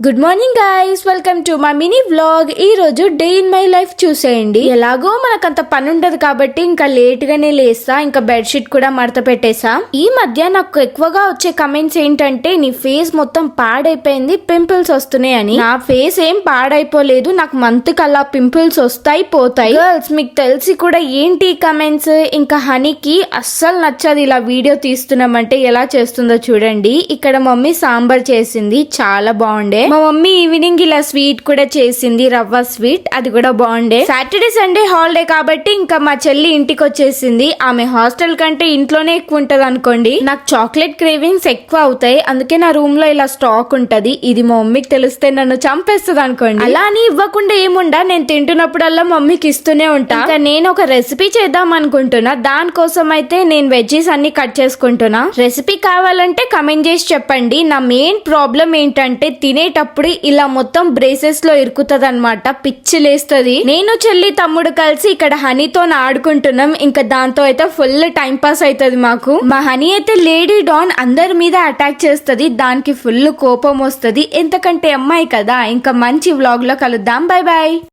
Good morning guys, welcome to my mini vlog. ఈ రోజు day in my life చూసేయండి. ఎలాగో మనకంత పని ఉండదు కాబట్టి ఇంకా లేట్ గానే లేస్తా. ఇంకా బెడ్షీట్ కూడా మడత పెట్టేసా. ఈ మధ్య నాకు ఎక్కువగా వచ్చే కమెంట్స్ ఏంటంటే నీ ఫేస్ మొత్తం పాడైపోయింది, పింపుల్స్ వస్తున్నాయి అని. నా ఫేస్ ఏం పాడైపోలేదు, నాకు మంత్ కల్లా పింపుల్స్ వస్తాయి పోతాయి. గర్ల్స్ మీకు తెలిసి కూడా ఏంటి కమెంట్స్. ఇంకా హనీకి అస్సలు నచ్చదు ఇలా వీడియో తీస్తున్నామంటే ఎలా చేస్తుందో చూడండి. ఇక్కడ మమ్మీ సాంబార్ చేసింది, చాలా బాగుండే. మా మమ్మీ ఈవినింగ్ ఇలా స్వీట్ కూడా చేసింది, రవ్వ స్వీట్, అది కూడా బాగుండే. సాటర్డే సండే హాలిడే కాబట్టి ఇంకా మా చెల్లి ఇంటికి వచ్చేసింది. ఆమె హాస్టల్ కంటే ఇంట్లోనే ఎక్కువ ఉంటది అనుకోండి. నాకు చాక్లెట్ క్రేవింగ్స్ ఎక్కువ అవుతాయి, అందుకే నా రూమ్ లో ఇలా స్టాక్ ఉంటది. ఇది మా మమ్మీకి తెలిస్తే నన్ను చంపేస్తుంది అనుకోండి. అలా అని ఇవ్వకుండా ఏముండా, నేను తింటున్నప్పుడల్లా మమ్మీకి ఇస్తూనే ఉంటా. ఇంకా నేను ఒక రెసిపీ చేద్దాం అనుకుంటున్నా. దానికోసం అయితే నేను వెజ్జీస్ అన్ని కట్ చేసుకుంటున్నా. రెసిపీ కావాలంటే కమెంట్ చేసి చెప్పండి. నా మెయిన్ ప్రాబ్లం ఏంటంటే తినేటప్పుడు ఇలా మొత్తం బ్రేసెస్ లో ఇరుకుతుంది అనమాట, పిచ్చి లేస్తుంది. నేను చెల్లి తమ్ముడు కలిసి ఇక్కడ హనీతో ఆడుకుంటున్నాం. ఇంకా దాంతో అయితే ఫుల్ టైం పాస్ అవుతుంది మాకు. మా హనీ అయితే లేడీ డాన్, అందరి మీద అటాక్ చేస్తుంది. దానికి ఫుల్ కోపం వస్తుంది, ఎందుకంటే అమ్మాయి కదా. ఇంకా మంచి వ్లాగ్ లో కలుద్దాం, బై బాయ్.